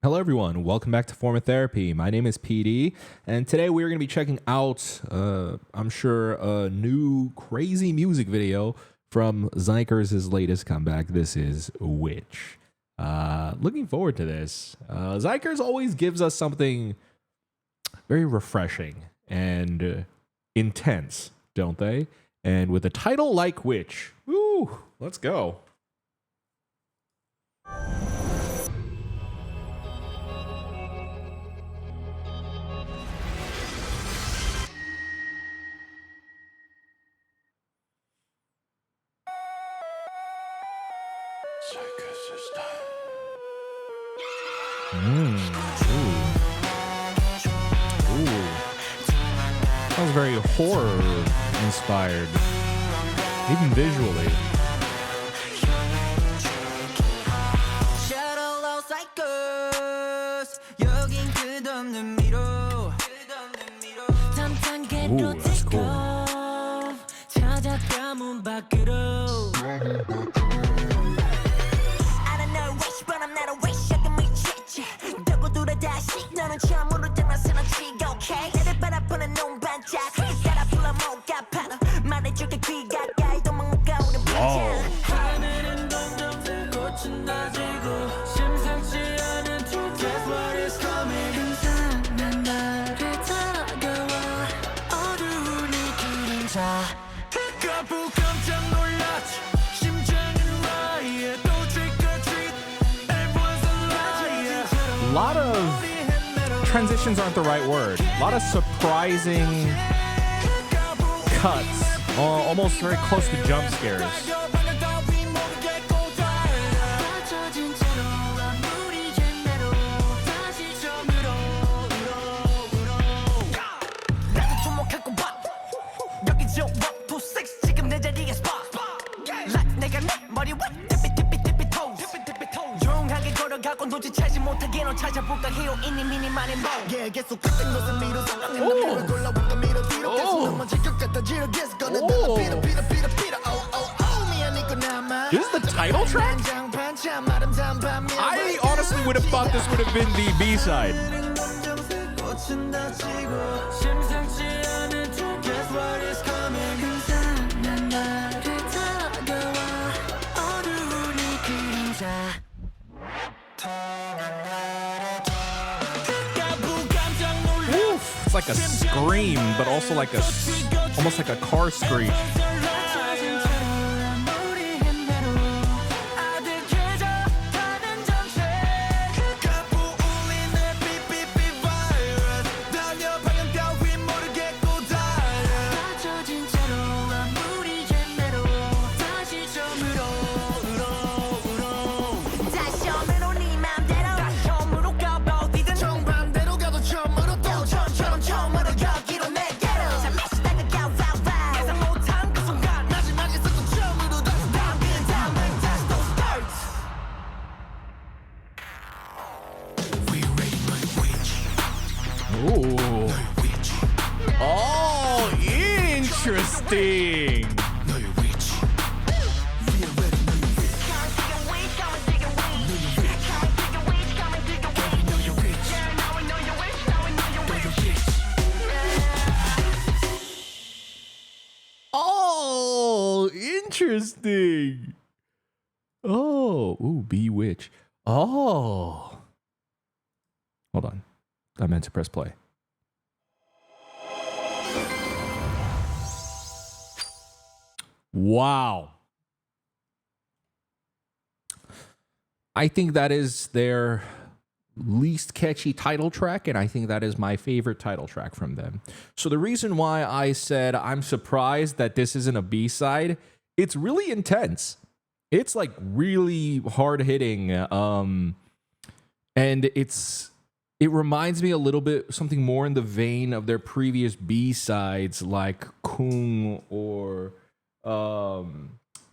Hello, everyone. Welcome back to Forma Therapy. My name is PD, and today we're going to be checking out, I'm sure, a new crazy music video from xikers' latest comeback. This is Witch. Looking forward to this. xikers always gives us something very refreshing and intense, don't they? And with a title like Witch, woo, let's go. Sounds very horror inspired, even visually. Ooh, that's cool. A lot of transitions aren't the right word. A lot of surprising cuts, almost very close to jump scares. This is the title track? I honestly would have thought this would have been the B-side. It's like a scream, but also like almost like a car screech. Ooh. Oh, interesting. Oh, interesting. Oh, ooh, bewitch. Oh. Hold on. I meant to press play. Wow. I think that is their least catchy title track, and I think that is my favorite title track from them. So the reason why I said I'm surprised that this isn't a B-side, it's really intense. It's like really hard-hitting, and it reminds me a little bit something more in the vein of their previous B-sides like Kung or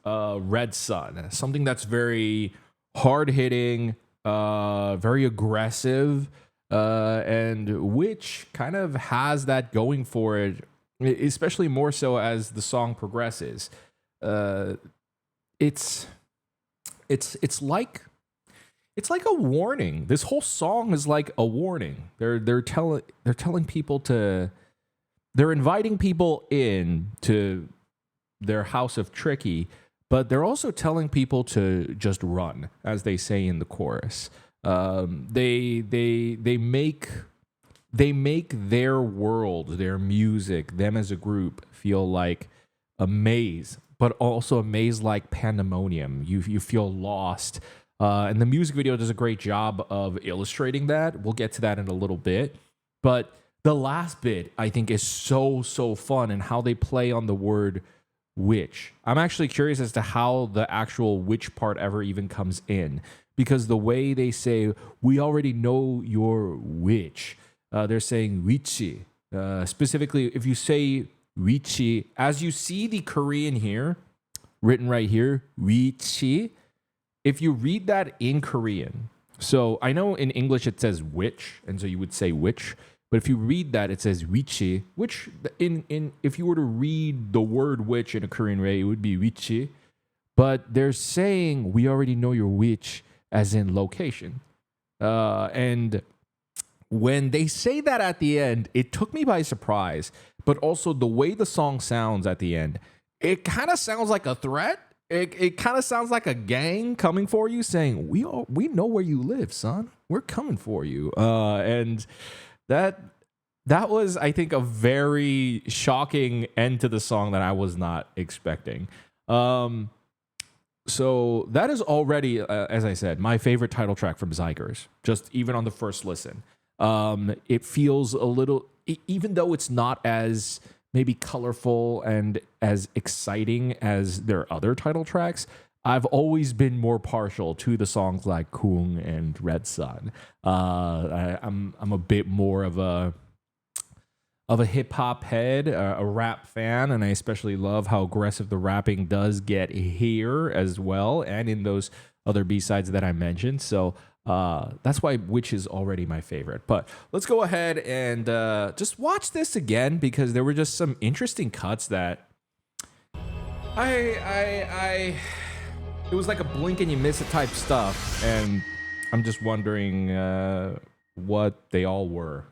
Red Sun. Something that's very hard-hitting, very aggressive, and which kind of has that going for it, especially more so as the song progresses. It's like it's like a warning. This whole song is like a warning. They're telling people to, they're inviting people in to their house of Tricky, but they're also telling people to just run, as they say in the chorus. They make their world, their music, them as a group feel like a maze, but also a maze like pandemonium. You feel lost. And the music video does a great job of illustrating that. We'll get to that in a little bit. But the last bit, I think, is so fun, and how they play on the word witch. I'm actually curious as to how the actual witch part ever even comes in, because the way they say, we already know you're witch, they're saying witchy. Specifically, if you say witchy, as you see the Korean here, written right here, witchy, if you read that in Korean, so I know in English it says witch, and so you would say witch, but if you read that, it says witchy, which in if you were to read the word witch in a Korean way, it would be witchy. But they're saying, we already know your witch, as in location. And when they say that at the end, it took me by surprise. But also the way the song sounds at the end, it kind of sounds like a threat. It kind of sounds like a gang coming for you, saying, we know where you live, son. We're coming for you. And that was, I think, a very shocking end to the song that I was not expecting. So that is already, as I said, my favorite title track from xikers, just even on the first listen. It feels a little, even though it's not as maybe colorful and as exciting as their other title tracks, I've always been more partial to the songs like Kung and Red Sun. I'm a bit more of a hip hop head, a rap fan, and I especially love how aggressive the rapping does get here as well, and in those other B-sides that I mentioned. So that's why Witch is already my favorite. But let's go ahead and just watch this again, because there were just some interesting cuts that it was like a blink and you miss it type stuff, and I'm just wondering what they all were.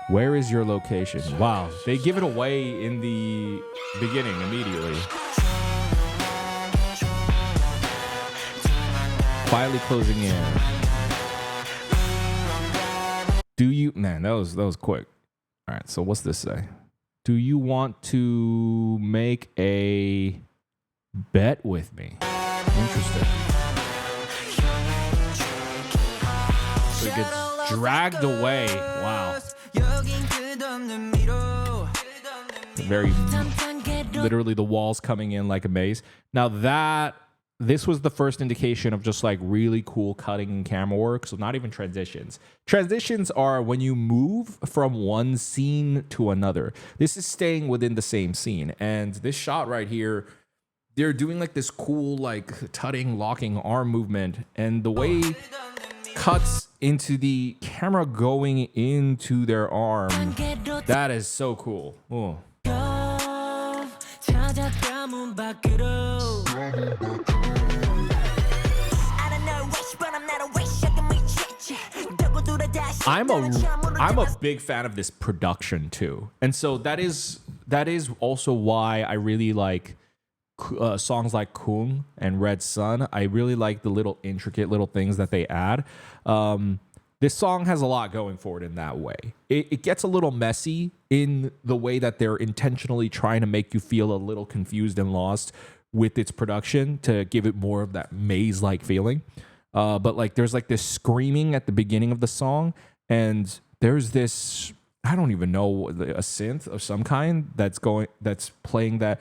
Where is your location? Wow, they give it away in the beginning immediately. Quietly closing in. Do you... Man, that was quick. All right, so what's this say? Do you want to make a bet with me? Interesting. So it gets dragged away. Wow. Very literally the walls coming in like a maze. Now this was the first indication of just like really cool cutting and camera work. So not even transitions. Transitions are when you move from one scene to another. This is staying within the same scene. And this shot right here, they're doing like this cool like tutting, locking arm movement. And the way cuts into the camera going into their arm, that is so cool. Oh. I'm a big fan of this production too, and so that is also why I really like songs like Kung and Red Sun. I really like the little intricate little things that they add. This song has a lot going for it in that way. It gets a little messy in the way that they're intentionally trying to make you feel a little confused and lost with its production to give it more of that maze-like feeling. But like there's like this screaming at the beginning of the song, and there's this, I don't even know, a synth of some kind that's playing that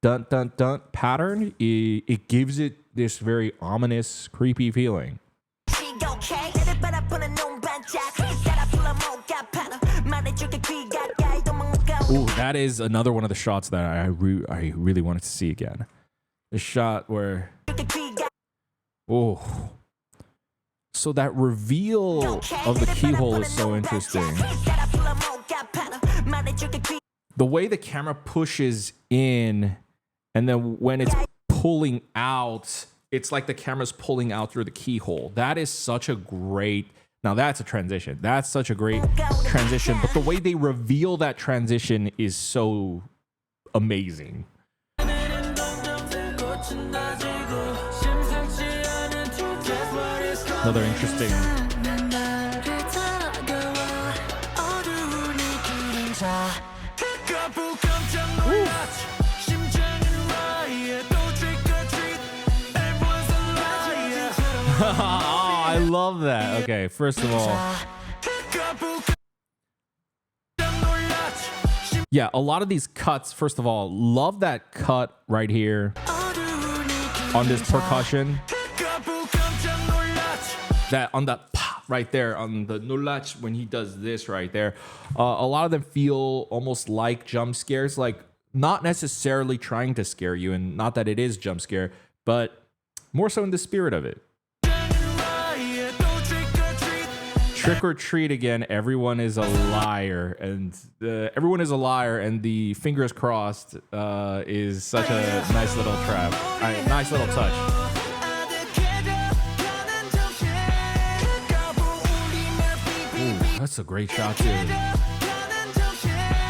dun dun dun pattern. It gives it this very ominous, creepy feeling. Ooh, that is another one of the shots that I really wanted to see again. The shot where, oh, so that reveal of the keyhole is so interesting. The way the camera pushes in, and then when it's pulling out, it's like the camera's pulling out through the keyhole. That is such a great, now that's a transition. That's such a great transition. But the way they reveal that transition is so amazing. Another interesting. Ooh. Oh, I love that. Okay, first of all, yeah, a lot of these cuts, first of all, love that cut right here on this percussion. That on the pop right there on the nulach when he does this right there. A lot of them feel almost like jump scares, like not necessarily trying to scare you, and not that it is jump scare, but more so in the spirit of it. Trick or treat again. Everyone is a liar, and everyone is a liar, and the fingers crossed is such a nice little trap. Nice little touch. Ooh, that's a great shot too.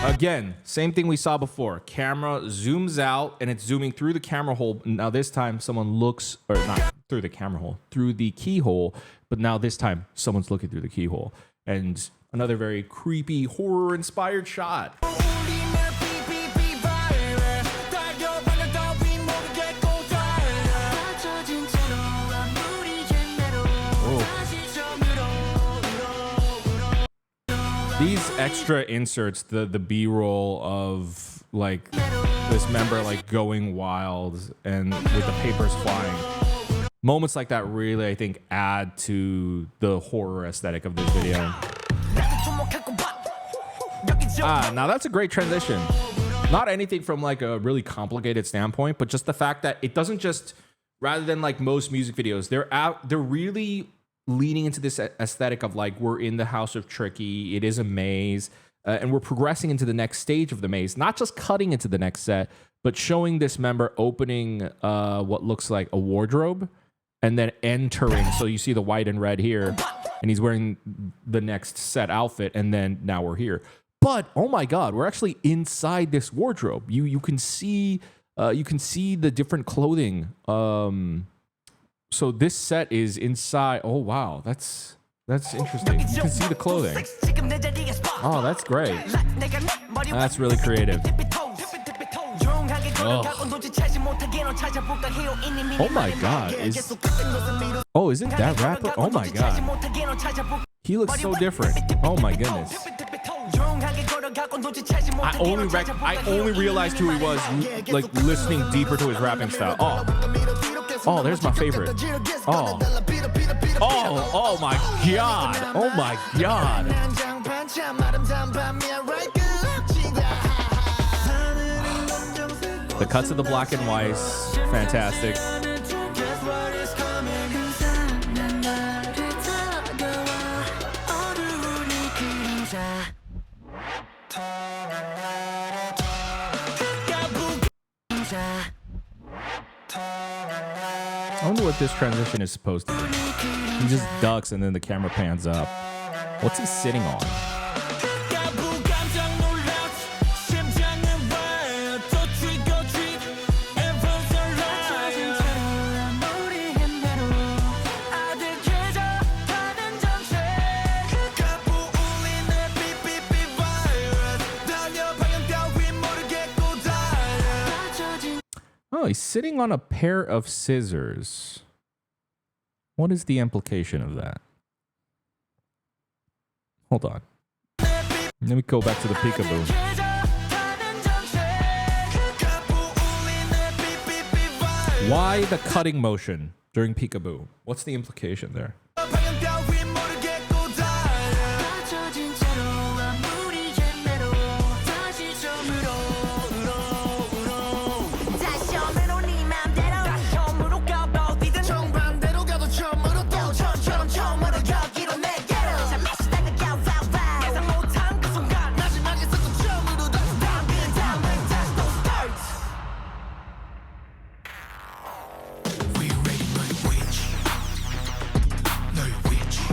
Again, same thing we saw before. Camera zooms out and it's zooming through the camera hole. Now this time someone looks, or not through the camera hole, through the keyhole. But now this time someone's looking through the keyhole. And another very creepy, horror-inspired shot. These extra inserts, the B-roll of like this member like going wild and with the papers flying. Moments like that really, I think, add to the horror aesthetic of this video. Now that's a great transition. Not anything from like a really complicated standpoint, but just the fact that it doesn't just, rather than like most music videos, they're really leaning into this aesthetic of like, we're in the house of Tricky, it is a maze, and we're progressing into the next stage of the maze, not just cutting into the next set, but showing this member opening what looks like a wardrobe and then entering. So you see the white and red here, and he's wearing the next set outfit, and then now we're here. But oh my God, we're actually inside this wardrobe. You can see the different clothing. So this set is inside. Oh wow, that's interesting. You can see the clothing. Oh, that's great. That's really creative. Oh, oh my God, isn't that rapper? Oh my God, he looks so different. Oh my goodness. I only realized who he was like listening deeper to his rapping style. Oh, there's my favorite. Oh my God. Oh my God. The cuts of the black and whites, fantastic. I wonder what this transition is supposed to be. He just ducks and then the camera pans up. What's he sitting on? Oh, he's sitting on a pair of scissors. What is the implication of that? Hold on. Let me go back to the peekaboo. Why the cutting motion during peekaboo? What's the implication there?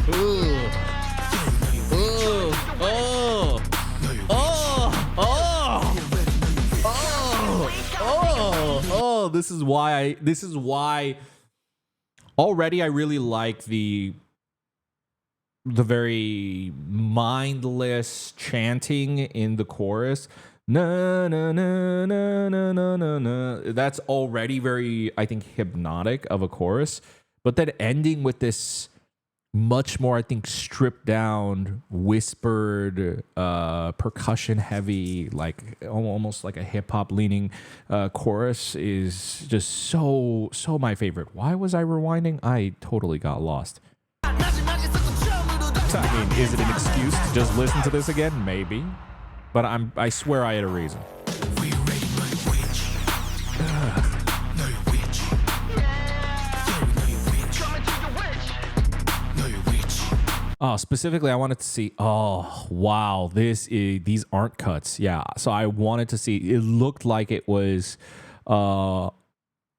Ooh. Ooh. Oh. Oh. Oh. Oh. This is why already I really like the very mindless chanting in the chorus. Na na na na na na na na. That's already very, I think, hypnotic of a chorus. But then ending with this much more, I think, stripped down, whispered, percussion heavy, like almost like a hip hop leaning chorus is just so my favorite. Why was I rewinding? I totally got lost. I mean, is it an excuse to just listen to this again? Maybe, but I swear I had a reason. Oh, specifically, I wanted to see. Oh, wow! These aren't cuts. Yeah, so I wanted to see. It looked like it was, like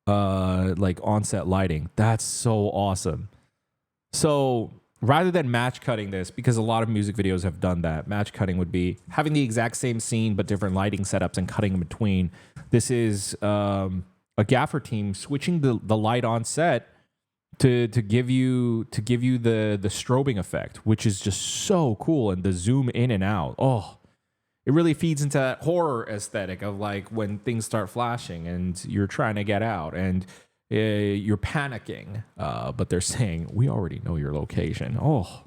on-set lighting. That's so awesome. So rather than match cutting this, because a lot of music videos have done that, match cutting would be having the exact same scene but different lighting setups and cutting in between. This is a gaffer team switching the light on set to give you the strobing effect, which is just so cool, and the zoom in and out. Oh, it really feeds into that horror aesthetic of like when things start flashing and you're trying to get out and you're panicking, but they're saying, we already know your location. Oh.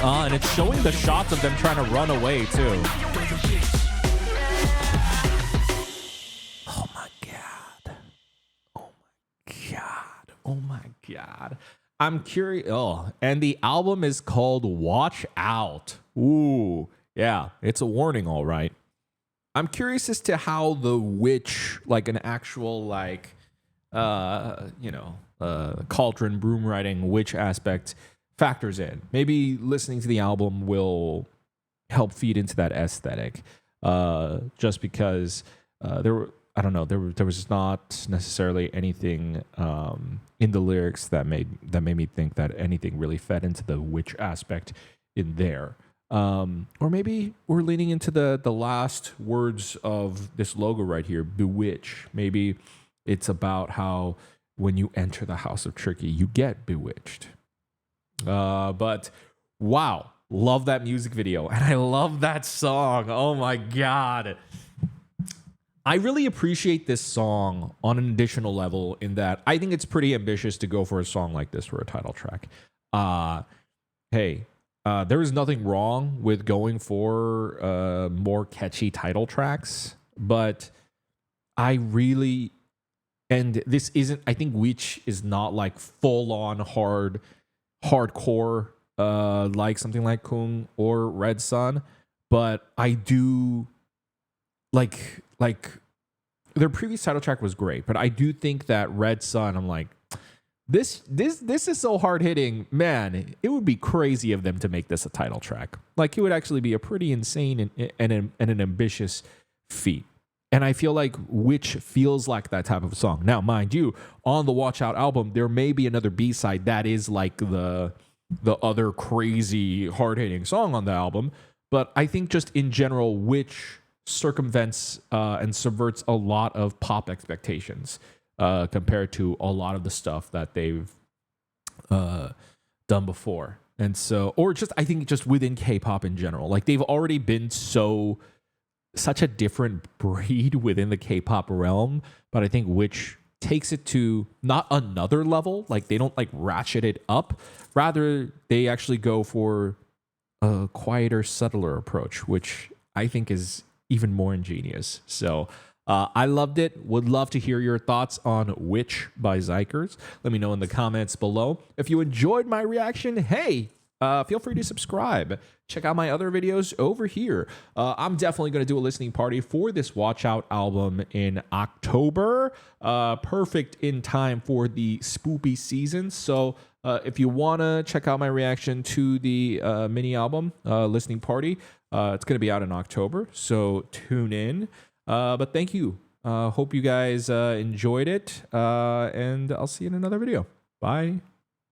And it's showing the shots of them trying to run away, too. Oh, my God. Oh, my God. Oh, my God. I'm curious. Oh, and the album is called Watch Out. Ooh, yeah, it's a warning, all right. I'm curious as to how the witch, like an actual, like, cauldron broom riding witch aspect factors in. Maybe listening to the album will help feed into that aesthetic. Just because there was not necessarily anything in the lyrics that made me think that anything really fed into the witch aspect in there. Or maybe we're leaning into the last words of this logo right here, bewitch. Maybe it's about how when you enter the house of Tricky, you get bewitched. But wow, love that music video, and I love that song. Oh my God. I really appreciate this song on an additional level in that I think it's pretty ambitious to go for a song like this for a title track. There is nothing wrong with going for more catchy title tracks, but I think Witch is not like full on hardcore like something like Kung or Red Sun, but I do like their previous title track was great, but I do think that Red Sun, I'm like, this is so hard hitting, man. It would be crazy of them to make this a title track. Like, it would actually be a pretty insane and an ambitious feat. And I feel like Witch feels like that type of song. Now, mind you, on the Watch Out album, there may be another B-side that is like the other crazy hard-hitting song on the album. But I think just in general, Witch circumvents and subverts a lot of pop expectations compared to a lot of the stuff that they've done before. And so, or just, I think just within K-pop in general, like they've already been such a different breed within the K-pop realm, but I think Witch takes it to not another level. Like they don't like ratchet it up. Rather, they actually go for a quieter, subtler approach, which I think is even more ingenious. So I loved it. Would love to hear your thoughts on Witch by xikers. Let me know in the comments below. If you enjoyed my reaction, hey, feel free to subscribe. Check out my other videos over here. I'm definitely going to do a listening party for this Watch Out album in October. Perfect in time for the spoopy season. So if you want to check out my reaction to the mini album listening party, it's going to be out in October. So tune in. But thank you. Hope you guys enjoyed it. And I'll see you in another video. Bye.